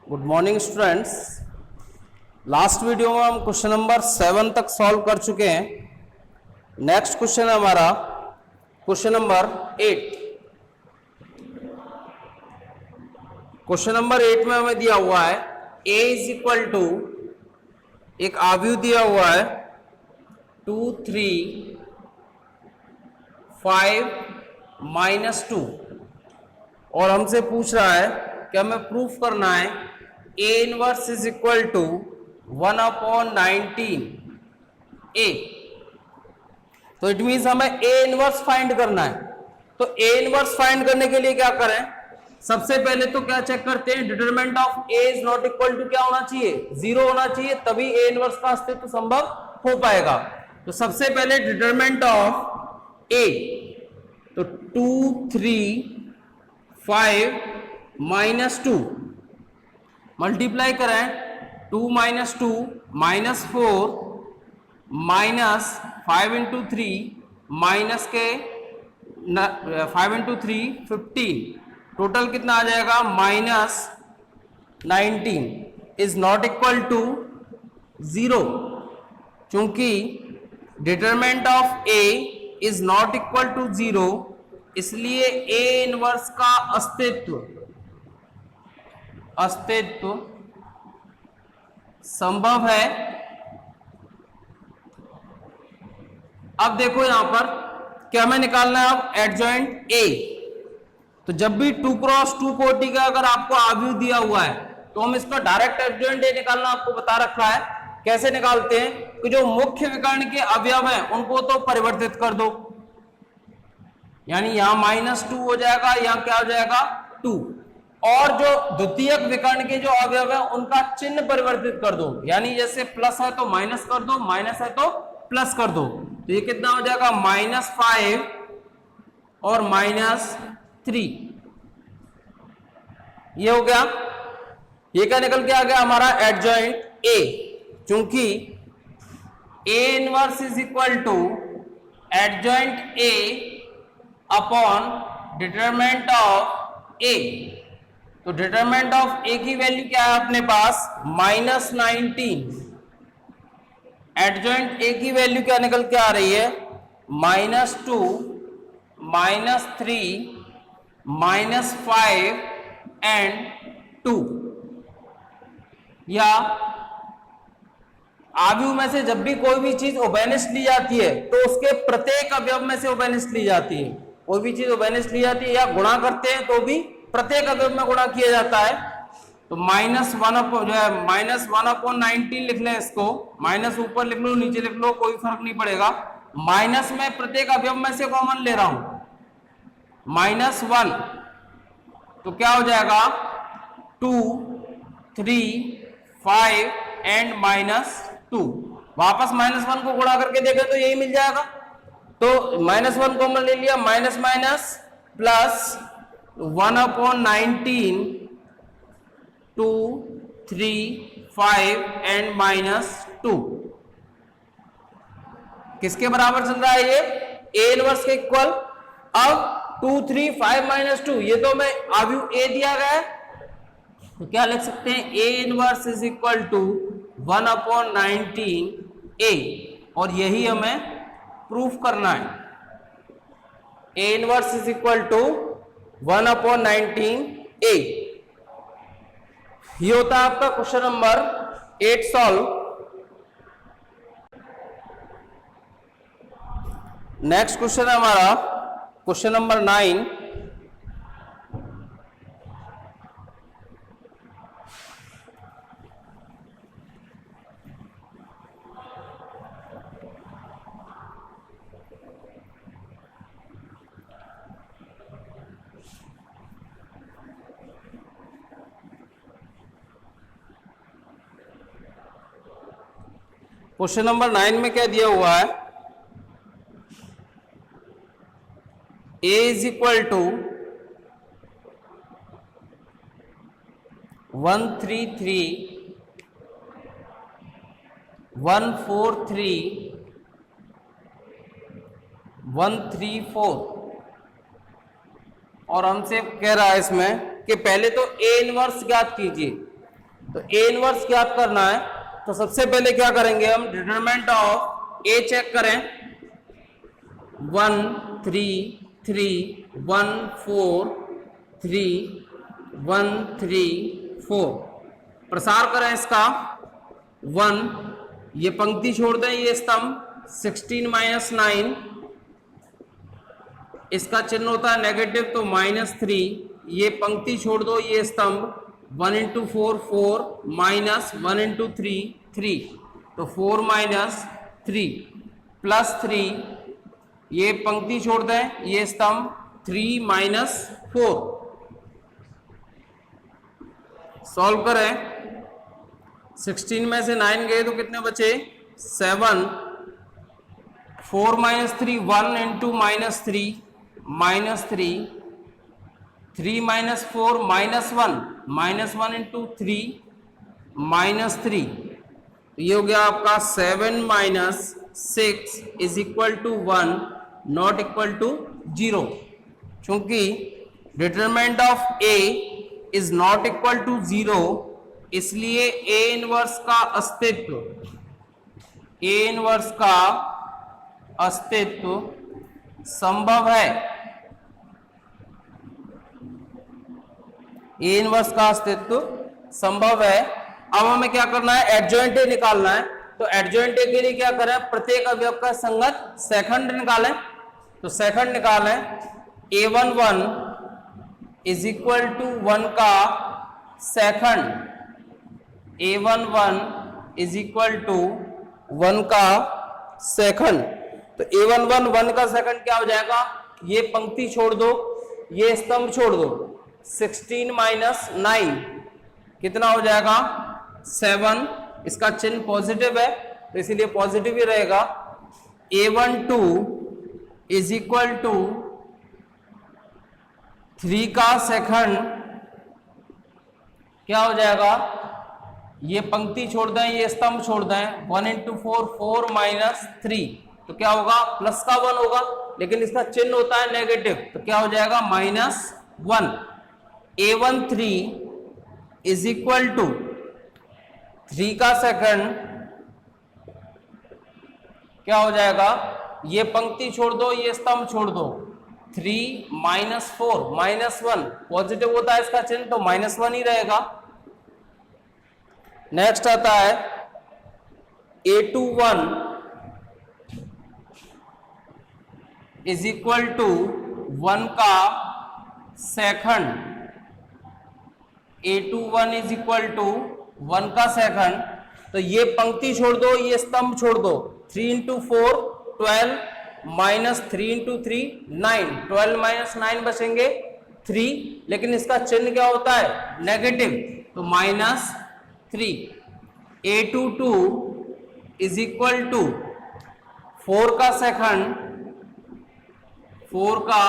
Good morning students. Last video में हम question number 7 तक सॉल्व कर चुके हैं। नेक्स्ट क्वेश्चन है हमारा क्वेश्चन नंबर 8। क्वेश्चन नंबर 8 में हमें दिया हुआ है a इज इक्वल टू, एक आव्यूह दिया हुआ है 2 3 5 -2 और हमसे पूछ रहा है कि हमें प्रूफ करना है a inverse is equal to 1/19 a। तो इट मीन्स हमें a इनवर्स फाइंड करना है। तो a इनवर्स फाइंड करने के लिए क्या करें, सबसे पहले तो क्या चेक करते हैं, determinant of a is not equal to क्या होना चाहिए, 0 होना चाहिए, तभी a इनवर्स का अस्तित्व संभव हो पाएगा। तो सबसे पहले डिटरमिनेंट ऑफ a, तो 2 3 5 -2 मल्टीप्लाई करें, 2 - 2 -4 -5 × 3 माइनस के 5 × 3 15, टोटल कितना आ जाएगा -19 इज नॉट इक्वल टू 0। क्योंकि determinant of a is not equal to 0, इसलिए a इनवर्स का अस्तित्व संभव है। अब देखो यहां पर क्या हमें निकालना है, अब एडजॉइंट a। तो जब भी 2 × 2 कोटि का अगर आपको आव्यूह दिया हुआ है तो हम इसका डायरेक्ट एडजॉइंट a निकालना आपको बता रखा है। कैसे निकालते हैं कि जो मुख्य विकर्ण के अवयव हैं उनको तो परिवर्तित कर दो, यानी यहां -2 हो जाएगा, यहां क्या हो जाएगा 2, और जो द्वितीयक विकर्ण के जो अवयव है उनका चिन्ह परिवर्तित कर दो, यानी जैसे प्लस है तो माइनस कर दो, माइनस है तो प्लस कर दो। तो ये कितना हो जाएगा -5 और -3, ये हो गया। ये क्या निकल के आ गया हमारा एडजॉइंट a, क्योंकि a inverse is equal to adjoint a upon determinant of a। तो डिटरमिनेंट ऑफ a की वैल्यू क्या है अपने पास -19, एडजॉइंट a की वैल्यू क्या निकल के आ रही है -2 -3 -5 एंड 2। या आव्यूह में से जब भी कोई भी चीज उभयनिष्ठ ली जाती है तो उसके प्रत्येक अवयव में से उभयनिष्ठ ली जाती है। कोई भी चीज उभयनिष्ठ ली जाती है या गुणा करते हैं तो भी प्रत्येक अवयव में गुणा किया जाता है। तो -1/19 लिख लें, इसको माइनस ऊपर लिख लो नीचे लिख लो कोई फर्क नहीं पड़ेगा। माइनस में प्रत्येक अवयव में से कॉमन ले रहा हूं, -1, तो क्या हो जाएगा 2 3 5 एंड -2। वापस -1 को गुणा करके देखें तो यही मिल जाएगा। तो -1 कॉमन ले लिया, माइनस माइनस प्लस 1/19 2 3 5 एंड -2 किसके बराबर चल रहा है, ये a इनवर्स के इक्वल। अब 2 3 5 -2 ये तो मैं आव्यूह a दिया गया है, तो क्या लिख सकते हैं a inverse is equal to 1/19 a, और यही हमें प्रूफ करना है। a inverse is equal to 1/19 a। ये होता है आपका question number 8 solve. Next question है हमारा क्वेश्चन नंबर 9। क्वेश्चन नंबर 9 में क्या दिया हुआ है, a इज इक्वल टू 133 143 134, और हमसे कह रहा है इसमें कि पहले तो a इनवर्स ज्ञात कीजिए। तो ए इनवर्स ज्ञात करना है, तो सबसे पहले क्या करेंगे हम, डिटरमिनेंट ऑफ ए चेक करें। 1 3 3 1 4 3 1 3 4, प्रसार करें इसका 1, ये पंक्ति छोड़ दें, ये स्तंभ 16 माइनस 9, इसका चिन्ह होता है नेगेटिव तो -3, ये पंक्ति छोड़ दो, ये स्तंभ 1 इंटू 4 4 माइनस 1 इंटू 3 3, तो 4 माइनस 3 प्लस 3, ये पंक्ति छोड़ दें, ये स्तंभ 3 माइनस 4। सॉल्व करें, 16 में से 9 गए तो कितने बचे 7, 4 माइनस 3 1 इंटू -3 -3, 3 माइनस 4 -1 इंटू 3 -3, ये हो गया आपका 7 minus 6 is equal to 1 not equal to 0। चूंकि determinant of A is not equal to 0, इसलिए ए इनवर्स का अस्तित्व, ए इनवर्स का अस्तित्व संभव है, ए इनवर्स का अस्तित्व संभव है। अब हमें क्या करना है, एडजॉइंट ए निकालना है। तो एडजॉइंट ए के लिए क्या करें, प्रत्येक अवयव का संगत सेकंड निकालें। तो सेकंड निकालें, a11 इज इक्वल टू 1 का second, a11 is equal to 1 का सेकंड। तो a11 1 का सेकंड क्या हो जाएगा, ये पंक्ति छोड़ दो, ये स्तंभ छोड़ दो, 16 माइनस 9 कितना हो जाएगा 7, इसका चिन्ह पॉजिटिव है तो इसीलिए पॉजिटिव ही रहेगा। a12 इज इक्वल टू 3 का सेकंड क्या हो जाएगा, ये पंक्ति छोड़ दें, ये स्तंभ छोड़ दें, 1 इंटू 4 4 माइनस 3, तो क्या होगा प्लस का 1 होगा, लेकिन इसका चिन्ह होता है नेगेटिव, तो क्या हो जाएगा -1। a13 इज इक्वल टू 3 का सेकंड क्या हो जाएगा, ये पंक्ति छोड़ दो, ये स्तंभ छोड़ दो, 3 माइनस 4 -1, पॉजिटिव होता है इसका चिन्ह तो -1 ही रहेगा। नेक्स्ट आता है a21 इज इक्वल टू 1 का second, a21 is equal to 1 का सेकंड, तो ये पंक्ति छोड़ दो, ये स्तंभ छोड़ दो, 3 इंटू 4 12 माइनस 3 इंटू 3 9, 12 माइनस 9 बचेंगे 3, लेकिन इसका चिन्ह क्या होता है नेगेटिव, तो -3। a22 इज इक्वल टू 4 का सेकंड, 4 का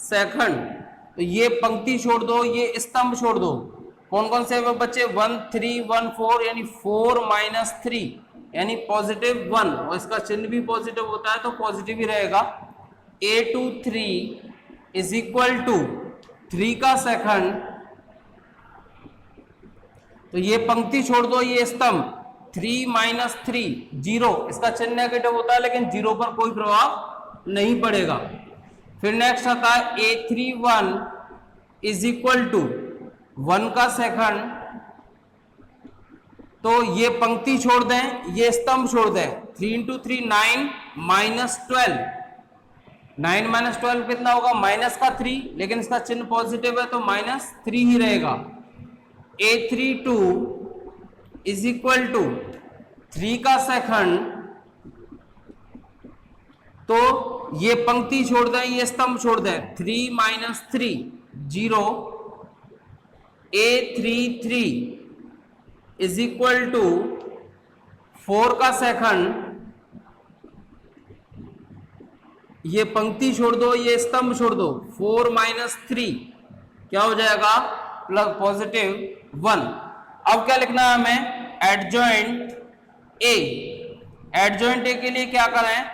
सेकंड, तो ये पंक्ति छोड़ दो, ये स्तंभ छोड़ दो, कौन कौन से बच्चे 1 3 1 4, यानी 4 माइनस 3 यानी +1, और इसका चिन्ह भी पॉजिटिव होता है तो पॉजिटिव ही रहेगा। a23 इज इक्वल टू 3 का सेकंड, तो ये पंक्ति छोड़ दो, ये स्तंभ 3 माइनस 3 0, इसका चिन्ह नेगेटिव होता है लेकिन 0 पर कोई प्रभाव नहीं पड़ेगा। फिर नेक्स्ट आता है a31 इज इक्वल टू 1 का सेकंड, तो ये पंक्ति छोड़ दें, ये स्तंभ छोड़ दें, 3 इंटू 3 9 माइनस 12, 9 माइनस 12 कितना होगा -3, लेकिन इसका चिन्ह पॉजिटिव है तो -3 ही रहेगा। a32 इज इक्वल टू 3 का सेकंड, तो ये पंक्ति छोड़ दें, ये स्तंभ छोड़ दें, 3 minus 3 0, a33 is equal to 4 का सेकंड, ये पंक्ति छोड़ दो, ये स्तंभ छोड़ दो, 4 माइनस 3 क्या हो जाएगा +1। अब क्या लिखना है हमें, एडजॉइंट ए। एडजॉइंट ए के लिए क्या करें,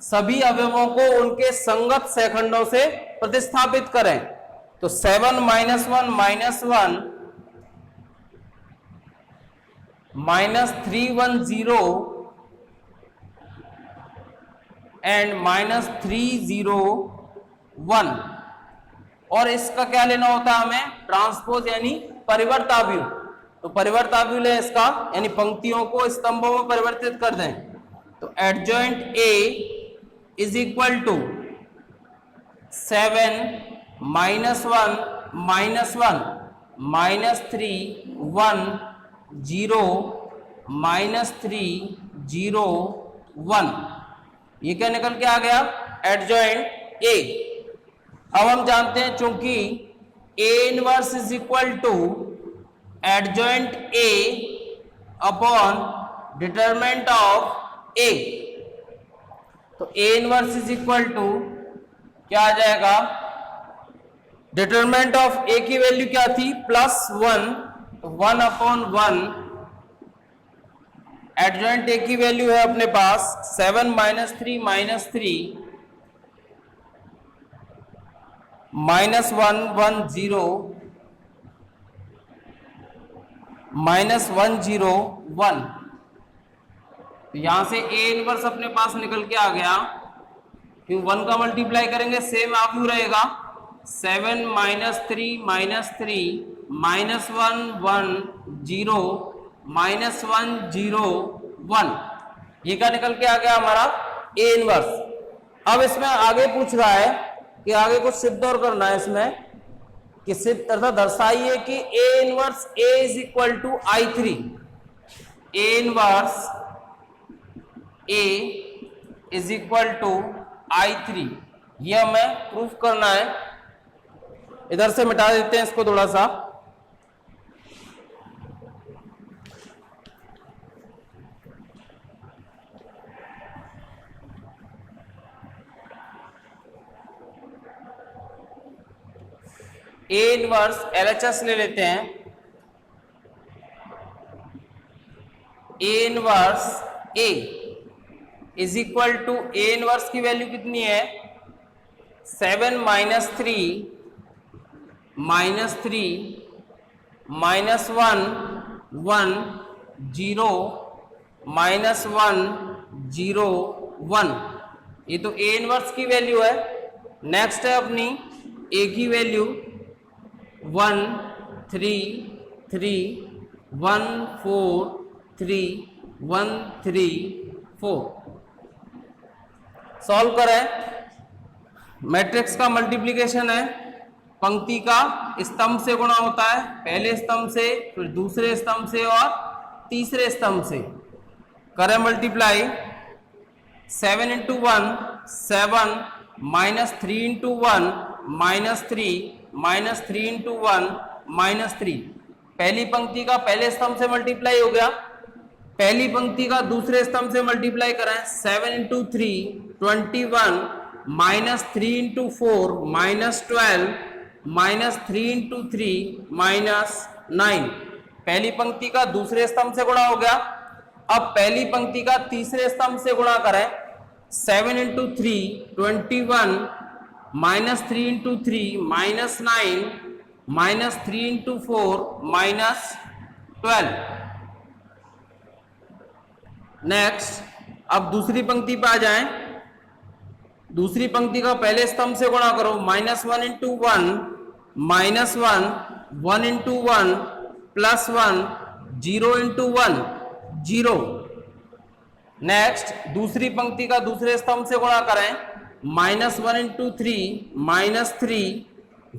सभी अवयवों को उनके संगत सेकंडों से प्रतिस्थापित करें। तो 7 -1 -1 -310 एंड -301। और इसका क्या लेना होता है हमें, ट्रांसपोज यानी परिवर्ताव्यू। तो परिवर्ताव्यू ले इसका, यानी पंक्तियों को स्तंभों में परिवर्तित कर दें। तो adjoint A is equal to 7 -1 -1 -3 1 0 -3 0 1। ये क्या निकल के आ गया, एडजॉइंट ए। अब हम जानते हैं चूंकि A inverse is equal to adjoint A upon determinant of A. तो A inverse is equal to क्या आ जाएगा, डिटरमिनेंट ऑफ ए की वैल्यू क्या थी, +1, तो 1/1। एडजॉइंट ए की वैल्यू है अपने पास 7 -3 -3 -1 1 0 -1 0 1। तो यहां से ए इनवर्स अपने पास निकल के आ गया, क्यों 1 का मल्टीप्लाई करेंगे सेम वैल्यू रहेगा, 7 -3 -3 -1 1 0 -1 0 1। ये क्या निकल के आ गया हमारा, ए इनवर्स। अब इसमें आगे पूछ रहा है कि आगे कुछ सिद्ध और करना है इसमें, कि सिद्ध अर्थात दर्शाइए कि A inverse A is equal to I3। A inverse A is equal to I3, ये हमें प्रूफ करना है। इधर से मिटा देते हैं इसको थोड़ा सा। ए इनवर्स LHS ले लेते हैं। A inverse A is equal to, A inverse की वैल्यू कितनी है, 7 -3 -3 -1 1 0 -1 0 1। ये तो ए इनवर्स की वैल्यू है। नेक्स्ट है अपनी ए की वैल्यू 1 3 3 1 4 3 1 3 4। सॉल्व करें। मैट्रिक्स का मल्टीप्लिकेशन है, पंक्ति का स्तंभ से गुणा होता है, पहले स्तंभ से, फिर दूसरे स्तंभ से और तीसरे स्तंभ से। करें मल्टीप्लाई, 7 × 1 7 -3 × 1 -3 -3 × 1 -3। पहली पंक्ति का पहले स्तंभ से मल्टीप्लाई हो गया, पहली पंक्ति का दूसरे स्तंभ से मल्टीप्लाई करें, 7 × 3 21 -3 × 4 -12 -3 × 3 -9। पहली पंक्ति का दूसरे स्तंभ से गुणा हो गया। अब पहली पंक्ति का तीसरे स्तंभ से गुणा करें, 7 × 3 21 -3 × 3 -9 -3 × 4 -12। नेक्स्ट, अब दूसरी पंक्ति पे आ जाएं। दूसरी पंक्ति का पहले स्तंभ से गुणा करो, -1 × 1 -1 1 × 1 +1 0 × 1 0। नेक्स्ट, दूसरी पंक्ति का दूसरे स्तंभ से गुणा करें, -1 × 3 -3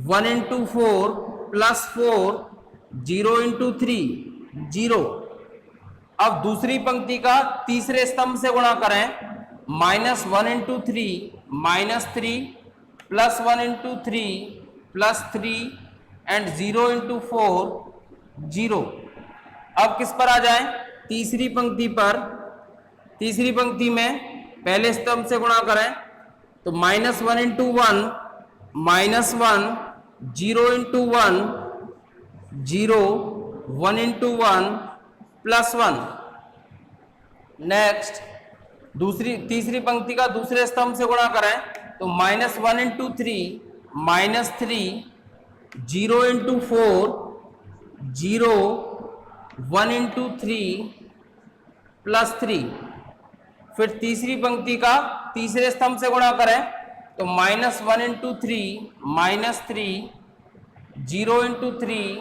1 × 4 +4 0 × 3 0। अब दूसरी पंक्ति का तीसरे स्तंभ से गुणा करें, -1 × 3 -3 +1 × 3 +3 एंड 0 × 4 0। अब किस पर आ जाएं, तीसरी पंक्ति पर। तीसरी पंक्ति में पहले स्तंभ से गुणा करें, तो -1 × 1 -1 0 × 1 0 1 × 1 +1। नेक्स्ट, तीसरी पंक्ति का दूसरे स्तंभ से गुणा करें, तो -1 × 3 -3 0 × 4 0 1 इंटू 3 प्लस 3, फिर तीसरी पंक्ति का तीसरे स्तंभ से गुणा करें तो -1 इंटू 3 -3, 0 इंटू 3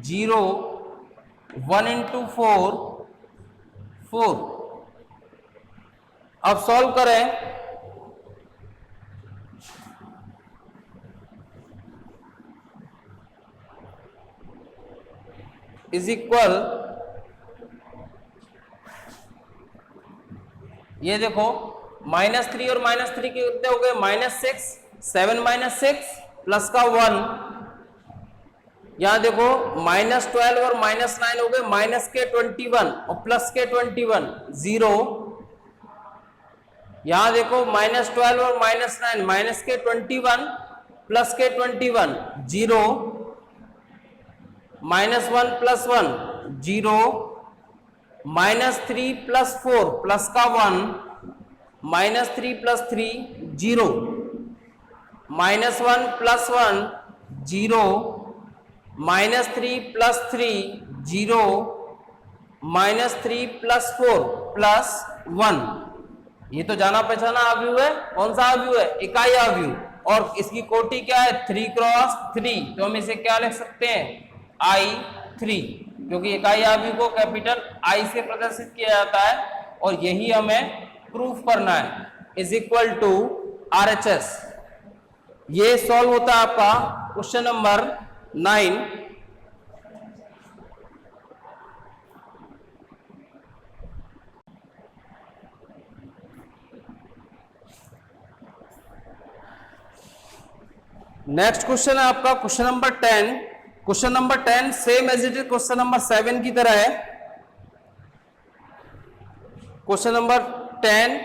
0, 1 इंटू 4 4। अब सॉल्व करें इज इक्वल, ये देखो -3 और -3 कितने हो गए, -6, 7 -6 प्लस का 1, यहां देखो -12 और -9 हो गए, माइनस के 21 और प्लस के 21, 0, यहां देखो -12 और -9, माइनस के 21 प्लस के 21, 0, -1 प्लस 1 0, -3 प्लस 4 प्लस का 1, -3 plus 3 0, -1 plus 1 0, -3 plus 3 0, -3 plus 4 plus 1। ये तो जाना पहचाना आव्यूह है। कौन सा आव्यूह है, इकाई आव्यूह, और इसकी कोटि क्या है 3 क्रॉस 3, तो हम इसे क्या लिख सकते हैं I3, क्योंकि इकाई आव्यूह को कैपिटल I से प्रदर्शित किया जाता है और यही हमें प्रूफ करना है, इज इक्वल टू RHS। ये सॉल्व होता है आपका क्वेश्चन नंबर 9। नेक्स्ट क्वेश्चन है आपका question number 10। Question number 10 same as it is question number 7 की तरह है। क्वेश्चन नंबर 10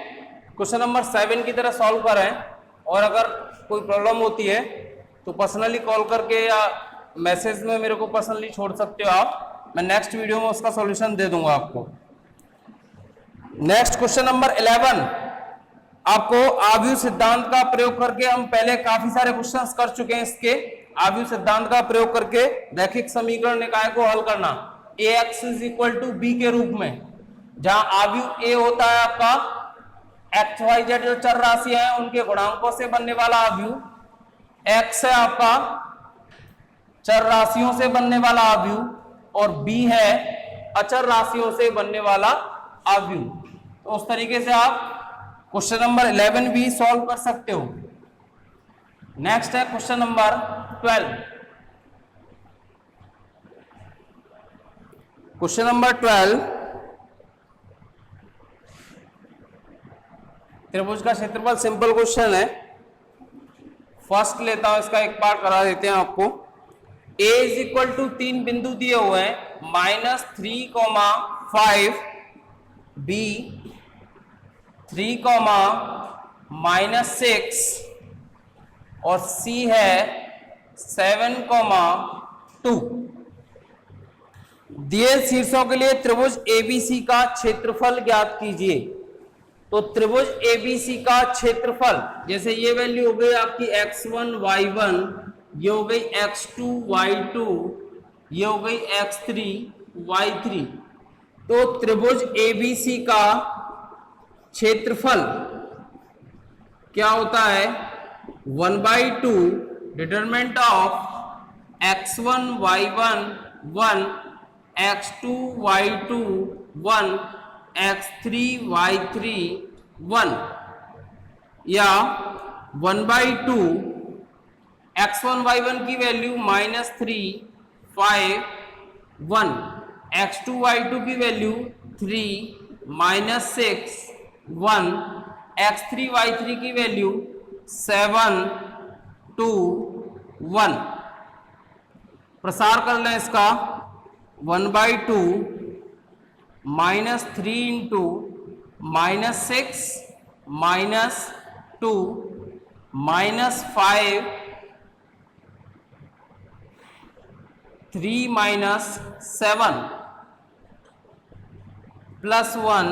क्वेश्चन नंबर 7 की तरह सॉल्व करें, और अगर कोई प्रॉब्लम होती है तो पर्सनली कॉल करके या मैसेज में मेरे को पर्सनली छोड़ सकते हो आप, मैं नेक्स्ट वीडियो में उसका सॉल्यूशन दे दूंगा आपको। नेक्स्ट क्वेश्चन नंबर 11, आपको आव्यूह सिद्धांत का प्रयोग करके, हम पहले काफी सारे क्वेश्चंस कर चुके हैं इसके, आव्यूह सिद्धांत का प्रयोग करके रैखिक समीकरण निकाय को हल करना ax = b के रूप में, जहां आव्यूह a होता है आपका एक्स वाई जेड जो चर राशियां हैं उनके गुणांकों से बनने वाला आव्यूह, x है आपका चर राशियों से बनने वाला आव्यूह, और b है अचर राशियों से बनने वाला आव्यूह। तो उस तरीके से आप क्वेश्चन नंबर 11 भी सॉल्व कर सकते हो। नेक्स्ट है क्वेश्चन नंबर 12। क्वेश्चन नंबर 12, त्रिभुज का क्षेत्रफल, सिंपल क्वेश्चन है। फर्स्ट लेता हूं, इसका एक पार्ट करा देते हैं आपको। a = 3 बिंदु दिए हुए हैं, -3, 5, b 3, -6 और c है 7, 2। दिए शीर्षों के लिए त्रिभुज ABC का क्षेत्रफल ज्ञात कीजिए। तो त्रिभुज ABC का क्षेत्रफल, जैसे ये वैल्यू हो गई आपकी x1 y1, ये हो गई x2 y2, ये हो गई x3 y3। तो त्रिभुज ABC का क्षेत्रफल क्या होता है, 1/2 determinant of x1 y1 1, x2 y2 1, x3 y3 1, या 1/2 x1 y1 की वैल्यू -3 5 1, x2 y2 की वैल्यू 3 -6 1, x3 y3 की वैल्यू 7 2 1। प्रसार कर लें इसका, 1/2 -3 इंटू -6 -2 -5 3 -7 प्लस 1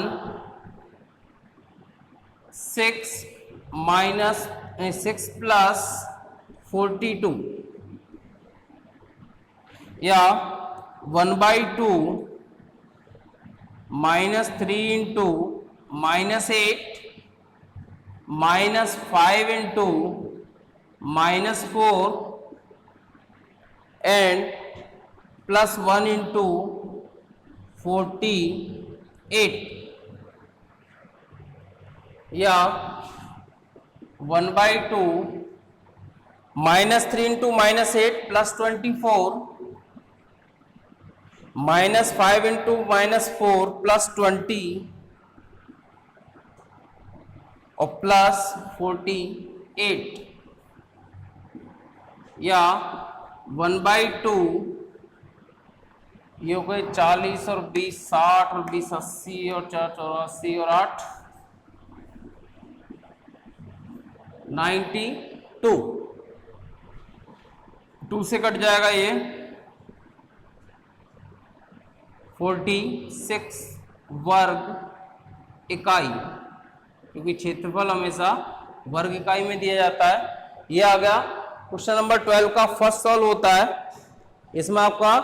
6 प्लस 42, या 1/2 -3 इंटू -8 -5 इंटू -4 एंड +1 इंटू 48 या 1/2 -3 इंटू -8 +24 -5 इंटू -4 +20 और +48 या 1/2 ये हो गए 40 और 20 60 और 20 80 और 4 84 और 8 92 2 से कट जाएगा ये 46 वर्ग इकाई, क्योंकि क्षेत्रफल हमेशा वर्ग इकाई में दिया जाता है। ये आ गया क्वेश्चन नंबर 12 का फर्स्ट सॉल्व होता है। इसमें आपका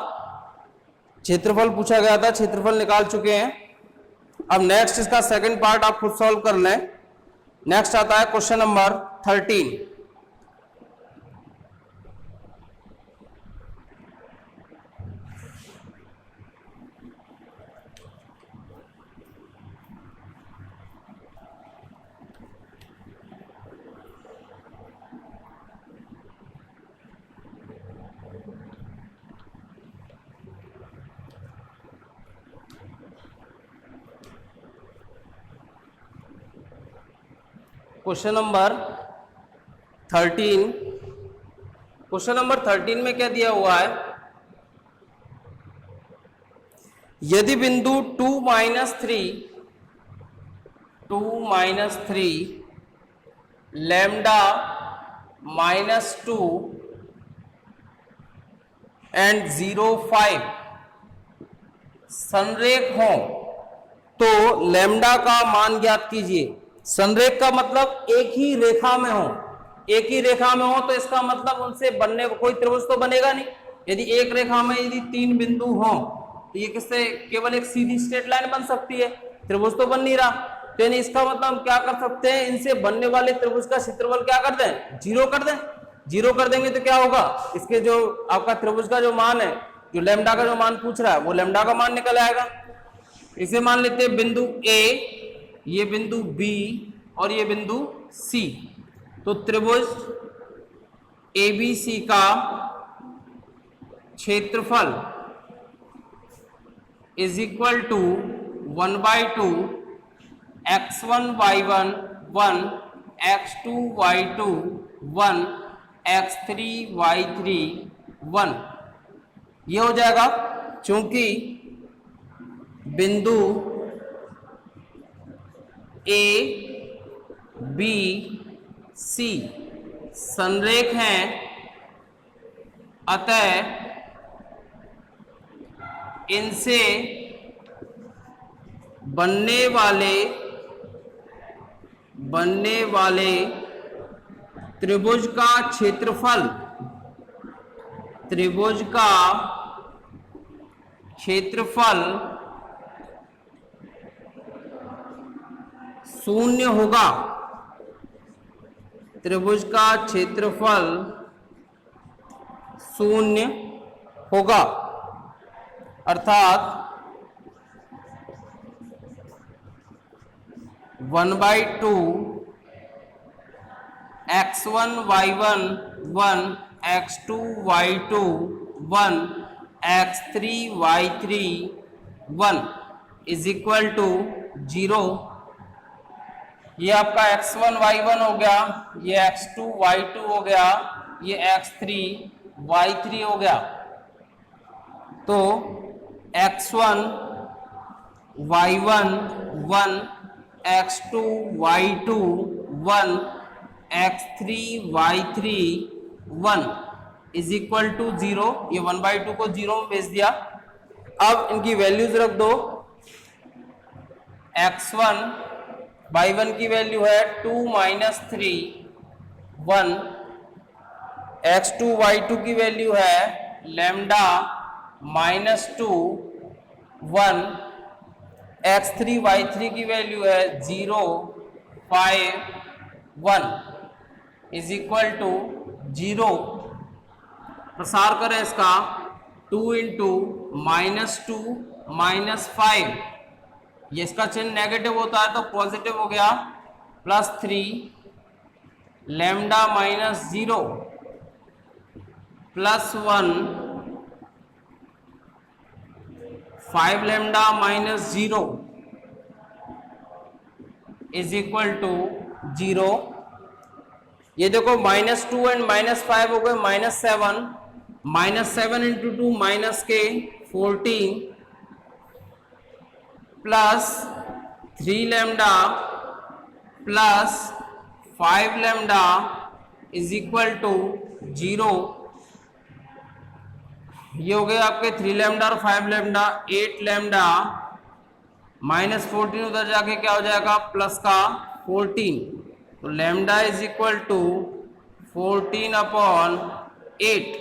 क्षेत्रफल पूछा गया था, क्षेत्रफल निकाल चुके हैं। अब नेक्स्ट इसका सेकंड पार्ट आप खुद सॉल्व कर लें। नेक्स्ट आता है क्वेश्चन नंबर 13। क्वेश्चन नंबर 13 में क्या दिया हुआ है, यदि बिंदु 2 - 3 लैम्डा -2 एंड 0.5 संरेख हो तो लैम्डा का मान ज्ञात कीजिए। संरेख का मतलब एक ही रेखा में हो, एक ही रेखा में हो तो इसका मतलब उनसे बनने कोई त्रिभुज तो बनेगा नहीं। यदि एक रेखा में यदि 3 बिंदु हो तो ये किससे केवल एक सीधी स्ट्रेट लाइन बन सकती है, त्रिभुज तो बन नहीं रहा। तो यानी इसका मतलब हम क्या कर सकते हैं, इनसे बनने वाले त्रिभुज का क्षेत्रफल क्या कर दें, 0 कर दें। 0 कर देंगे तो क्या होगा, इसके जो आपका त्रिभुज का जो मान है, जो लैम्डा का जो मान पूछ रहा है वो लैम्डा का मान निकल आएगा। इसे मान लेते हैं बिंदु ए, ये बिंदु बी और ये बिंदु सी। तो त्रिभुज ABC का क्षेत्रफल is equal to 1/2 x1 y1 1 x2 y2 1 x3 y3 1 ये हो जाएगा। चूंकि बिंदु A B C संरेख हैं, अतः इनसे बनने वाले त्रिभुज का क्षेत्रफल शून्य होगा। त्रिभुज का क्षेत्रफल शून्य होगा, अर्थात 1/2 x1 y1 1 x2 y2 1 x3 y3 1 is equal to 0। ये आपका x1 y1 हो गया, ये x2 y2 हो गया, ये x3 y3 हो गया। तो x1 y1 1 x2 y2 1 x3 y3 1 is equal to 0। ये 1/2 को 0 में भेज दिया। अब इनकी वैल्यूज रख दो। x1 y1 की वैल्यू है 2 - 3 1, x2 y2 की वैल्यू है लैम्डा -2 1, x3 y3 की वैल्यू है 0 5 1 इज इक्वल टू 0। प्रसार करें इसका 2 इंटू -2 -5, ये इसका चिन्ह नेगेटिव होता है तो पॉजिटिव हो गया, +3 lambda -0 +1 5 lambda -0 is equal to 0। ये देखो -2 एंड -5 हो गए -7, -7 into 2 -14 plus 3 lambda plus 5 lambda is equal to 0। ये हो गए आपके 3 लैम्डा और 5 लैम्डा, 8 लैम्डा -14 उधर जाके क्या हो जाएगा प्लस का 14, तो लैम्डा इज इक्वल टू 14/8।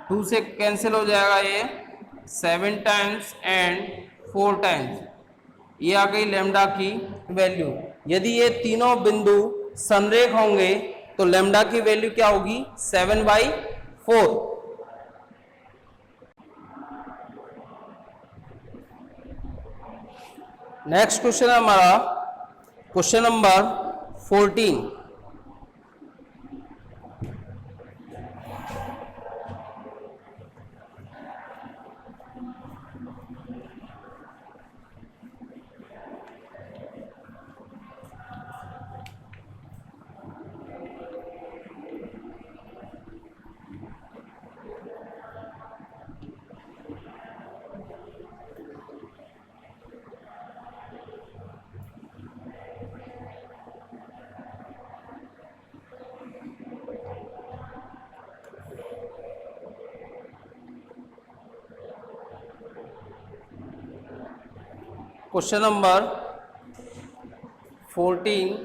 2 से कैंसिल हो जाएगा, ये 7 टाइम्स एंड 4 टाइम्स, ये आ गई लैम्डा की वैल्यू। यदि ये तीनों बिंदु संरेख होंगे तो लैम्डा की वैल्यू क्या होगी 7/4। नेक्स्ट क्वेश्चन है हमारा question number 14। Question number 14।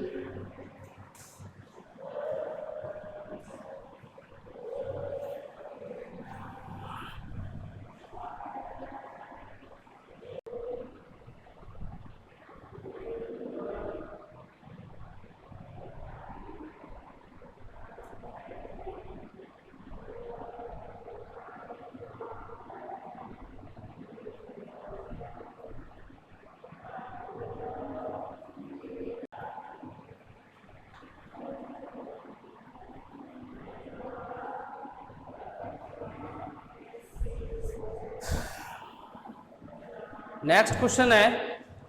Next question है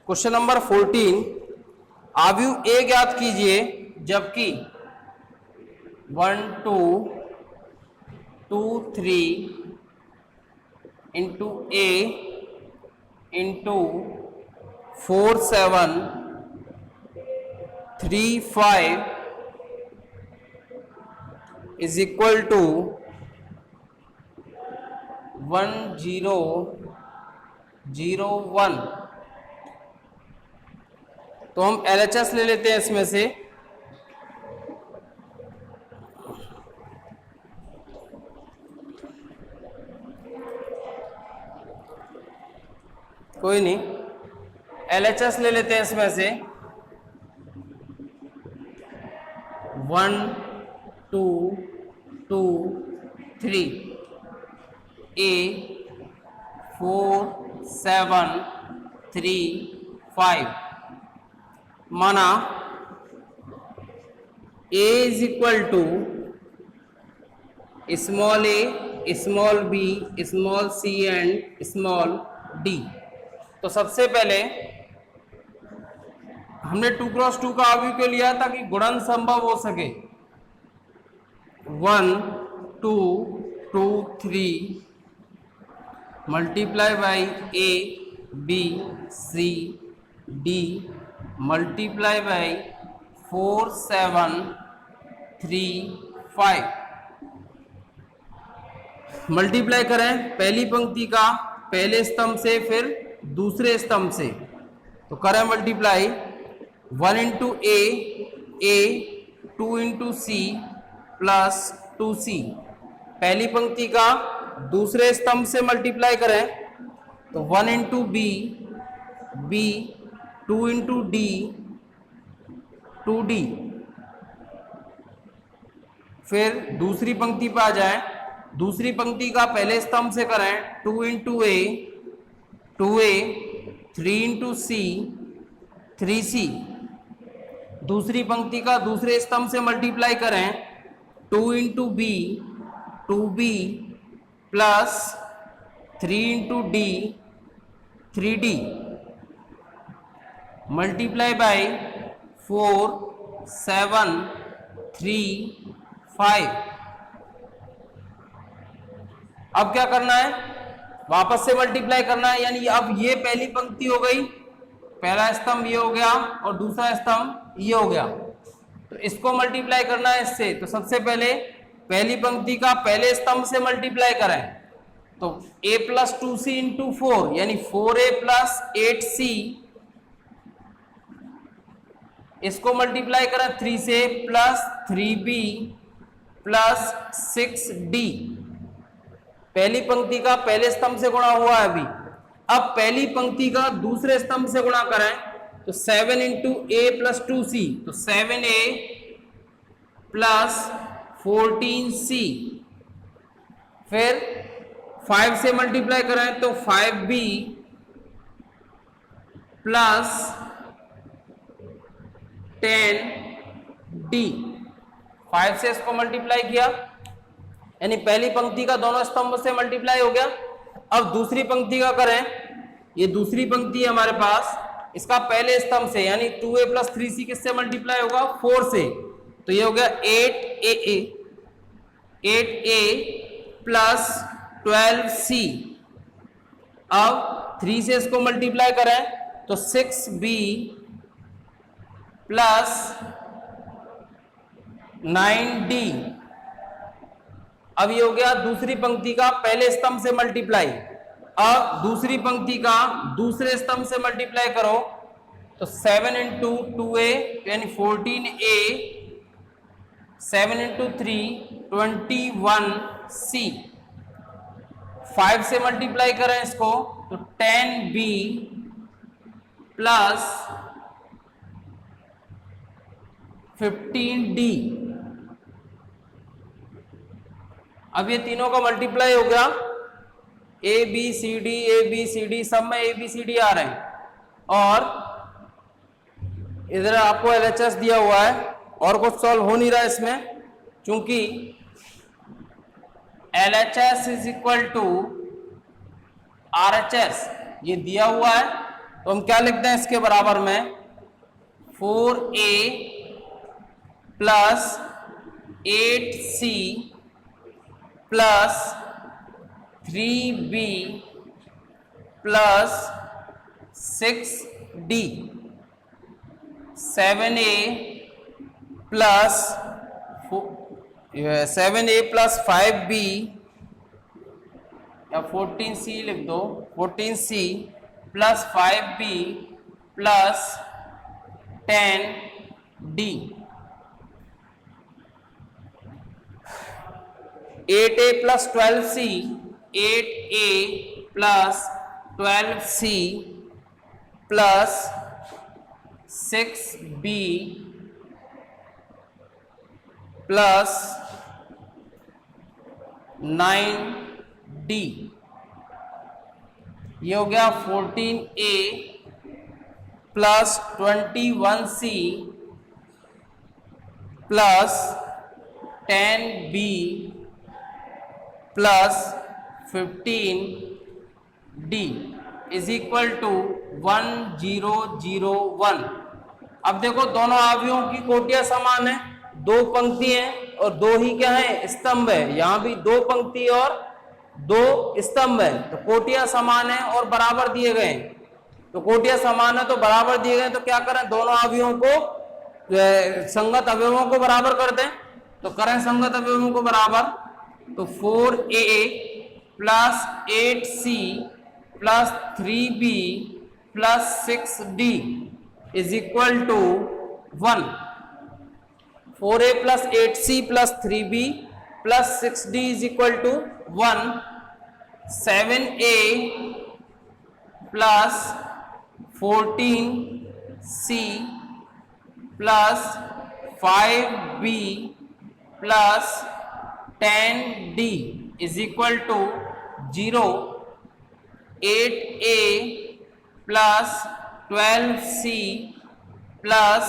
क्वेश्चन नंबर 14। आव्यूह ए ज्ञात कीजिए जबकि 1 2 2 3 into A into 4 7 3 5 is equal to 1 0 0 1। तो हम LHS ले लेते हैं इसमें से। कोई नहीं, LHS ले लेते हैं इसमें से। 1 2 2 3 A 4 7 3 5। माना A is equal to small a, small b, small c and small d। तो सबसे पहले हमने 2 क्रॉस 2 का आव्यूह क्यों लिया, ताकि गुणन संभव हो सके। 1 2 2 3 multiply by a b c d multiply by 4 7 3 5। Multiply करें पहली पंक्ति का पहले स्तंभ से फिर दूसरे स्तंभ से, तो करें मल्टीप्लाई 1 इंटू ए 2 इंटू सी प्लस 2c। पहली पंक्ति का दूसरे स्तंभ से मल्टीप्लाई करें तो 1 into B, B 2 into D, 2d। फिर दूसरी पंक्ति पे आ जाए, दूसरी पंक्ति का पहले स्तंभ से करें 2 इंटू ए, 2a, 3 इंटू सी, 3c। दूसरी पंक्ति का दूसरे स्तंभ से मल्टीप्लाई करें 2 into B, 2b plus 3 into D, 3d multiply by 4, 7, 3, 5। अब क्या करना है, वापस से मल्टीप्लाई करना है, यानी अब ये पहली पंक्ति हो गई, पहला स्तंभ ये हो गया और दूसरा स्तंभ ये हो गया, तो इसको मल्टीप्लाई करना है इससे। तो सबसे पहले पहली पंक्ति का पहले स्तंभ से मल्टीप्लाई करें तो a प्लस 2c इंटू 4 यानी 4a प्लस 8c, इसको मल्टीप्लाई करें 3 से प्लस 3b प्लस 6d। पहली पंक्ति का पहले स्तंभ से गुणा हुआ है अभी। अब पहली पंक्ति का दूसरे स्तंभ से गुणा करें तो 7 इंटू ए प्लस 2c, तो 7a प्लस 14c। फिर 5 से मल्टीप्लाई करें तो 5b प्लस 10d। 5 से इसको मल्टीप्लाई किया यानी पहली पंक्ति का दोनों स्तंभ से मल्टीप्लाई हो गया। अब दूसरी पंक्ति का करें, ये दूसरी पंक्ति है हमारे पास, इसका पहले स्तंभ से यानी 2a प्लस 3c किससे मल्टीप्लाई होगा, 4 से, तो ये हो गया 8a प्लस 12c। अब 3 से इसको मल्टीप्लाई करें तो 6b प्लस 9d। अब ये हो गया दूसरी पंक्ति का पहले स्तंभ से मल्टीप्लाई। अब दूसरी पंक्ति का दूसरे स्तंभ से मल्टीप्लाई करो तो 7 इंटू 2a यानी 14a, 7 इंटू 3 21c। 5 से मल्टीप्लाई करें इसको तो 10b प्लस 15d। अब ये तीनों का मल्टीप्लाई हो गया, ए बी सी डी सब में ABCD आ रहे हैं और इधर आपको LHS दिया हुआ है और कुछ सॉल्व हो नहीं रहा है इसमें, क्योंकि LHS is equal to RHS ये दिया हुआ है। तो हम क्या लिखते हैं इसके बराबर में, 4a plus 8c plus 3b plus 6d, 7a plus 5b या 14c लिख दो, 14c plus 5b plus 10d। 8a plus 12c, 8a plus 12c plus 6b plus 9d। ये हो गया 14a plus 21c plus 10b plus 15d is equal to 1001। अब देखो दोनों अवयवों की कोटियां समान है, दो पंक्ति हैं और दो ही क्या है, स्तंभ है। यहां भी दो पंक्ति और दो स्तंभ है, तो कोटियां समान है और बराबर दिए गए हैं। तो कोटियां समान है तो बराबर दिए गए, तो क्या करें, दोनों अवयवों को संगत अवयवों को बराबर कर दें। तो करें संगत अवयवों को बराबर, तो 4a plus 8c plus 3b plus 6d is equal to 1। 4a plus 8c plus 3b plus 6d is equal to 1। 7a plus 14c plus 5b plus 10d is equal to 0, 8a plus 12c plus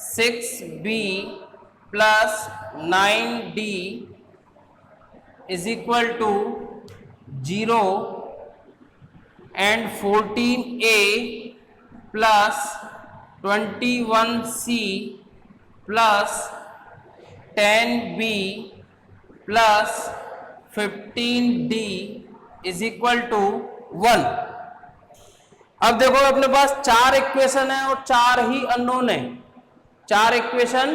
6b plus 9d is equal to 0 and 14a plus 21c plus 10b plus 15d is equal to 1। अब देखो अपने पास 4 equation है और 4 ही unknown है। 4 equation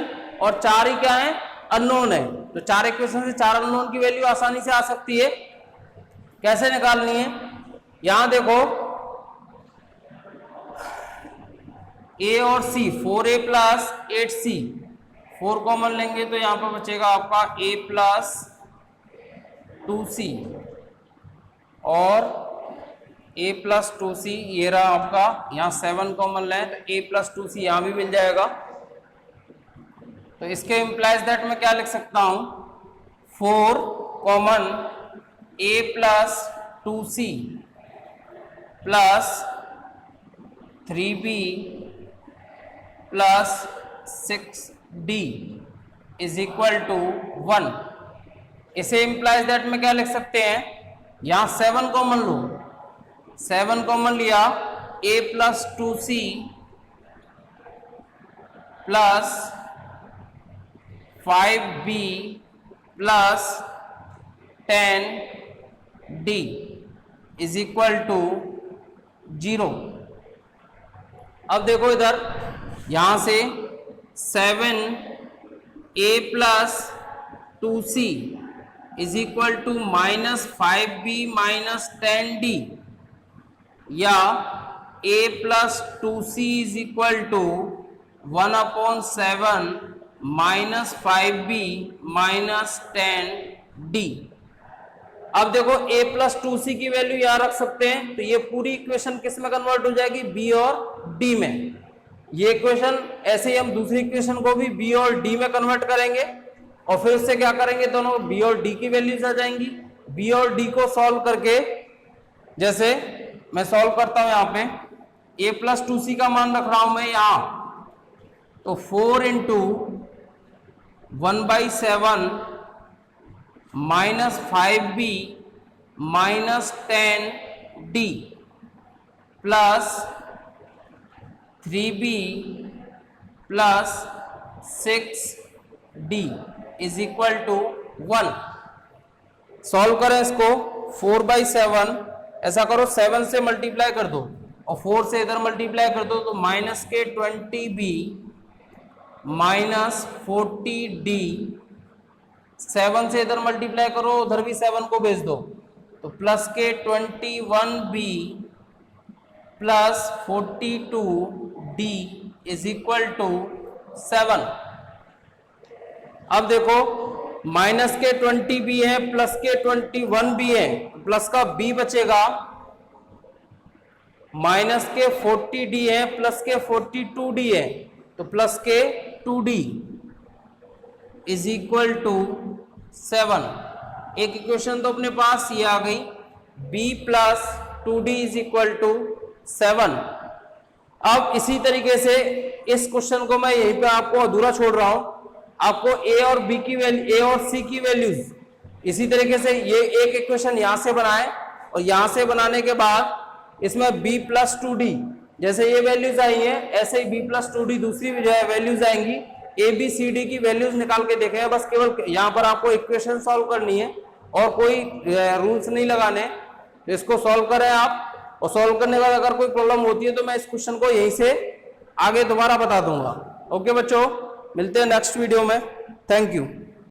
और 4 ही क्या है, unknown है। तो 4 इक्वेशन से 4 अननोन की वैल्यू आसानी से आ सकती है। कैसे निकालनी है, यहां देखो a और c, 4a plus 8c, 4 common लेंगे तो यहां पर बचेगा आपका a प्लस 2c और a प्लस 2c, ये रहा आपका, यहाँ 7 कॉमन लें तो a प्लस 2c यहां भी मिल जाएगा। तो इसके इम्प्लाइज दैट मैं क्या लिख सकता हूं, 4 common a plus 2c plus 3b plus 6d is equal to 1। इसे इम्प्लाइज दैट में क्या लिख सकते हैं, यहां 7 कॉमन लो, 7 कॉमन लिया, a plus 2c plus 5b plus 10d is equal to 0। अब देखो इधर, यहां से 7a plus 2c is equal to minus 5b minus 10d या a plus 2c is equal to 1/7 minus 5b minus 10d। अब देखो a plus 2c की value यहां रख सकते हैं, तो ये पूरी इक्वेशन किस में कन्वर्ट हो जाएगी, b और d में। ये इक्वेशन ऐसे ही हम दूसरी इक्वेशन को भी b और d में कन्वर्ट करेंगे और फिर उससे क्या करेंगे, दोनों b और d की वैल्यूज आ जाएंगी। b और d को सॉल्व करके, जैसे मैं सॉल्व करता हूं, यहां पे a प्लस 2c का मान रख रहा हूं मैं यहां, तो 4 into 1/7 minus 5b minus 10d plus 3b plus 6d is equal to 1। Solve करें इसको, 4/7, ऐसा करो 7 से मल्टीप्लाई कर दो और 4 से इधर मल्टीप्लाई कर दो, तो माइनस के 20b माइनस 40d, 7 से इधर मल्टीप्लाई करो, उधर भी 7 को भेज दो, तो प्लस के 21b plus 42d is equal to 7। अब देखो माइनस के 20b है, प्लस के 21b है, प्लस का b बचेगा, माइनस के 40d है, प्लस के 42d है, तो प्लस के 2d इज इक्वल टू 7। एक इक्वेशन तो अपने पास ये आ गई, b plus 2d is equal to 7। अब इसी तरीके से इस क्वेश्चन को मैं यहीं पे आपको अधूरा छोड़ रहा हूं। आपको a और b की वैल्यू, a और c की वैल्यूज इसी तरीके से ये एक इक्वेशन यहां से बनाए और यहां से बनाने के बाद इसमें b प्लस 2d, जैसे ये वैल्यूज आई है ऐसे ही b प्लस 2d दूसरी वैल्यूज आएंगी। a b c d की वैल्यूज निकाल के देखे हैं, बस केवल यहाँ पर आपको इक्वेशन सॉल्व करनी है और कोई रूल्स नहीं लगाने। तो इसको सॉल्व करें आप, और सॉल्व करने के बाद अगर कोई प्रॉब्लम होती है तो मैं इस क्वेश्चन को यहीं से आगे दोबारा बता दूंगा। ओके बच्चों, मिलते हैं नेक्स्ट वीडियो में। Thank you.